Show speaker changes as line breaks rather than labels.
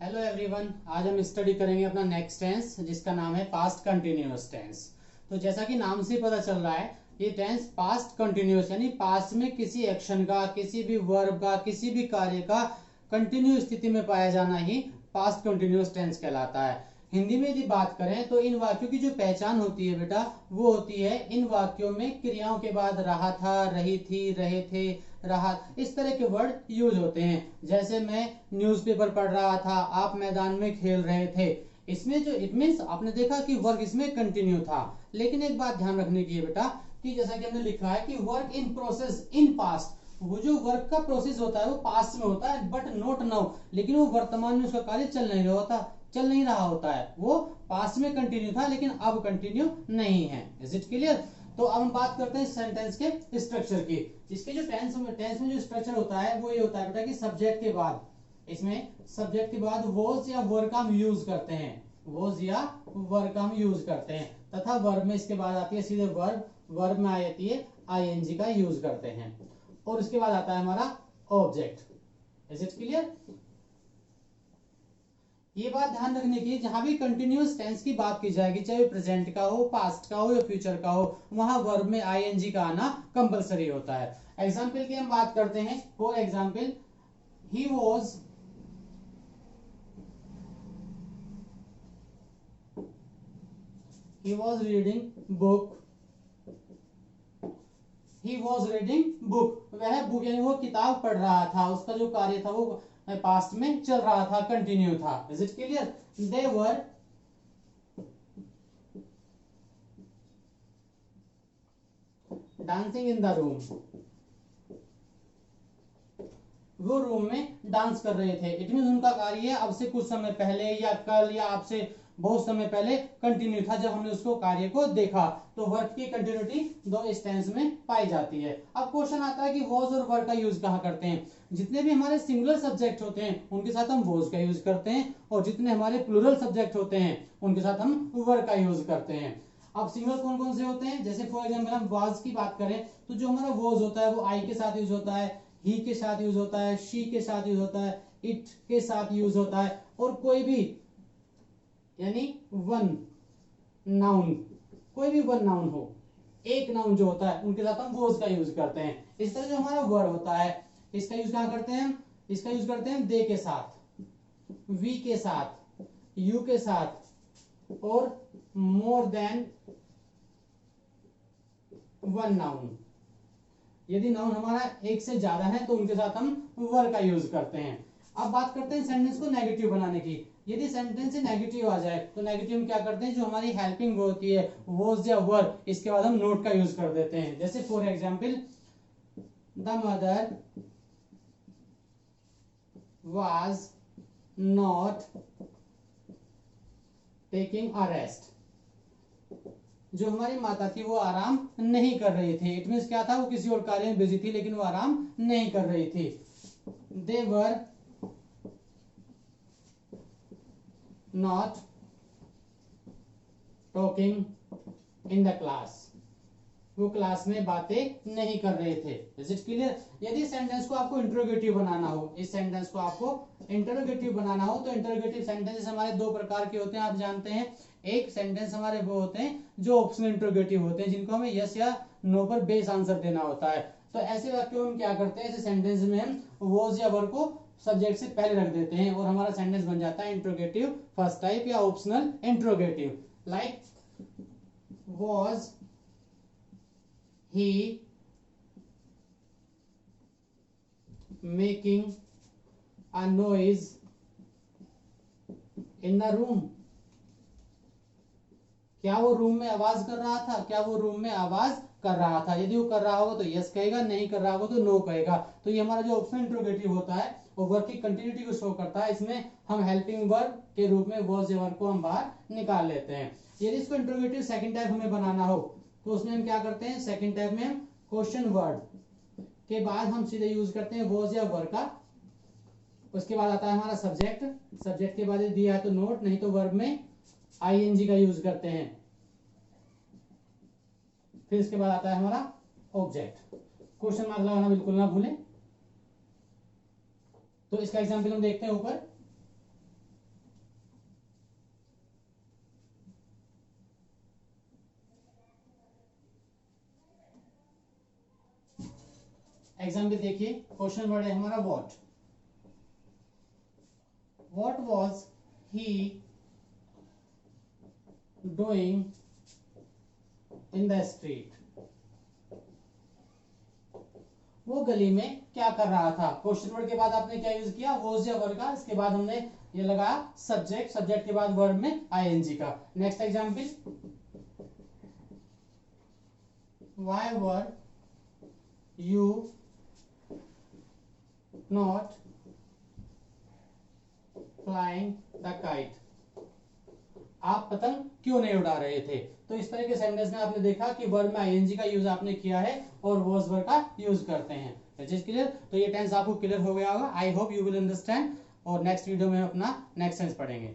Hello everyone, आज हम study करेंगे अपना नेक्स्ट टेंस जिसका नाम है पास्ट कंटिन्यूअस टेंस। तो जैसा कि नाम से पता चल रहा है, ये टेंस पास्ट कंटिन्यूअस यानी पास्ट में किसी एक्शन का, किसी भी वर्ब का, किसी भी कार्य का कंटिन्यू स्थिति में पाया जाना ही पास्ट कंटिन्यूअस टेंस कहलाता है। हिंदी में यदि बात करें तो इन वाक्यों की जो पहचान होती है बेटा, वो होती है इन वाक्यों में क्रियाओं के बाद रहा था, रही थी, रहे थे, रहा, इस तरह के वर्ड यूज होते हैं। जैसे मैं न्यूज़पेपर पढ़ रहा था, आप मैदान में खेल रहे थे। इसमें जो इट मीन्स आपने देखा कि वर्क इसमें कंटिन्यू था। लेकिन एक बात ध्यान रखने की है बेटा कि जैसा कि हमने लिखा है कि work in process in past, वो जो वर्क का प्रोसेस होता है वो पास्ट में होता है बट नॉट नाउ, लेकिन वो वर्तमान में उसका कार्य चल नहीं रहा होता है। वो पास्ट में कंटिन्यू था लेकिन अब कंटिन्यू नहीं है। Is it clear? तो अब हम बात करते हैं सेंटेंस के स्ट्रक्चर की। इसके जो टेंस में जो स्ट्रक्चर होता है वो ये होता है बेटा कि सब्जेक्ट के बाद, इसमें सब्जेक्ट के बाद वॉज या वर्ब का हम यूज करते हैं, वॉज या वर्ब का हम यूज करते हैं, तथा वर्ब में इसके बाद आती है सीधे वर्ब में आ जाती है आईएनजी का यूज करते हैं, और उसके बाद आता है हमारा ऑब्जेक्ट। Is it clear? ये बात ध्यान रखने की, जहां भी कंटिन्यूअस टेंस की बात की जाएगी, चाहे प्रेजेंट का हो, पास्ट का हो या फ्यूचर का हो, वहां वर्ब में आईएनजी का आना कंपलसरी होता है। एग्जाम्पल की हम बात करते हैं। For example, he was reading book. He was reading book, वह बुक यानी वो किताब पढ़ रहा था, उसका जो कार्य था वो पास्ट में चल रहा था, कंटिन्यू था। Is it clear? They were dancing in the room, वो रूम में डांस कर रहे थे। इट मीन उनका कार्य अब से कुछ समय पहले या कल या आपसे बहुत समय पहले कंटिन्यू था जब हमने उसको कार्य को देखा। तो वर्क की कंटिन्यूटी दो टेंस में पाई जाती है। अब क्वेश्चन आता है कि वॉज और वर्क का यूज कहाँ करते हैं। जितने भी हमारे सिंगुलर सब्जेक्ट होते हैं उनके साथ हम वॉज का यूज करते हैं, और जितने हमारे प्लूरल सब्जेक्ट होते हैं उनके साथ हम वर्क का यूज करते हैं। अब सिंगुलर कौन कौन से होते हैं? जैसे फॉर एग्जाम्पल हम वाज की बात करें तो जो हमारा वॉज होता है वो आई के साथ यूज होता है, ही के साथ यूज होता है, शी के साथ यूज होता है, इट के साथ यूज होता है, और कोई भी यानी वन नाउन, कोई भी वन नाउन हो, एक नाउन जो होता है उनके साथ हम वॉज का यूज करते हैं। इस तरह जो हमारा वर्ड होता है इसका यूज कहां करते हैं हम? इसका यूज करते हैं दे के साथ, वी के साथ, यू के साथ, और मोर देन वन नाउन। यदि नाउन हमारा एक से ज्यादा है तो उनके साथ हम वर का यूज करते हैं। अब बात करते हैं सेंटेंस को नेगेटिव बनाने की। यदि सेंटेंस से नेगेटिव आ जाए तो नेगेटिव में क्या करते हैं, जो हमारी हेल्पिंग वो होती है वॉज या वर, इसके बाद हम नोट का यूज कर देते हैं। जैसे for example, the mother was not taking a rest, जो हमारी माता थी वो आराम नहीं कर रही थी। इट मीन्स क्या था, वो किसी और कार्य में बिजी थी लेकिन वो आराम नहीं कर रही थी। They were not talking in the class, वो क्लास में बातें नहीं कर रहे थे। Is it clear? यदि सेंटेंस को आपको इंटरोगेटिव बनाना हो, इस सेंटेंस को आपको इंटरोगेटिव बनाना हो, तो इंटरोगेटिव सेंटेंसेस हमारे दो प्रकार के होते हैं, आप जानते हैं। एक सेंटेंस हमारे वो होते हैं जो ऑप्शनल इंटरोगेटिव होते हैं, जिनको हमें यस या नो पर बेस आंसर देना होता है। तो ऐसे वाक्यों में हम क्या करते हैं, ऐसे सेंटेंस में हम वॉज या वर्ब को सब्जेक्ट से पहले रख देते हैं और हमारा सेंटेंस बन जाता है इंटरोगेटिव फर्स्ट टाइप या optional interrogative. Like was he making a noise in the room, क्या वो रूम में आवाज कर रहा था? क्या वो रूम में आवाज कर रहा था? यदि वो कर रहा होगा तो यस कहेगा, नहीं कर रहा होगा तो नो कहेगा। तो ये हमारा जो ऑप्शन इंट्रोगेटिव होता है वो वर्ब की कंटिन्यूटी को शो करता है। इसमें हम हेल्पिंग वर्ब के रूप में वॉज या वर्ब को हम बाहर निकाल लेते हैं। यदि इसको इंट्रोगेटिव सेकंड टाइप हमें बनाना हो तो उसमें हम क्या करते हैं, सेकंड टाइप में हम क्वेश्चन वर्ड के बाद हम सीधे यूज करते हैं वॉज या वर्ब का। उसके बाद आता है हमारा सब्जेक्ट, सब्जेक्ट के बाद दिया है तो नोट, नहीं तो वर्ब में आईएनजी का यूज करते हैं। फिर इसके बाद आता है हमारा ऑब्जेक्ट। क्वेश्चन मार्क लगाना बिल्कुल ना भूलें। तो इसका एग्जाम्पल हम देखते हैं ऊपर। एग्जाम्पल देखिए, क्वेश्चन वर्ड है हमारा what was he doing in the street, वो गली में क्या कर रहा था। क्वेश्चन वर्ड के बाद आपने क्या यूज किया, वॉज या वर का, इसके बाद हमने ये लगाया सब्जेक्ट, सब्जेक्ट के बाद वर्ब में आईएनजी का। Next example, why were you not flying the kite, आप पतंग क्यों नहीं उड़ा रहे थे। तो इस तरह के सेंटेंस में आपने देखा कि वर्ब में आईएनजी का यूज आपने किया है और वॉज वर्ब का यूज करते हैं। क्लियर, तो ये टेंस आपको क्लियर हो गया होगा। I hope you will understand, और नेक्स्ट वीडियो में अपना नेक्स्ट टेंस पढ़ेंगे।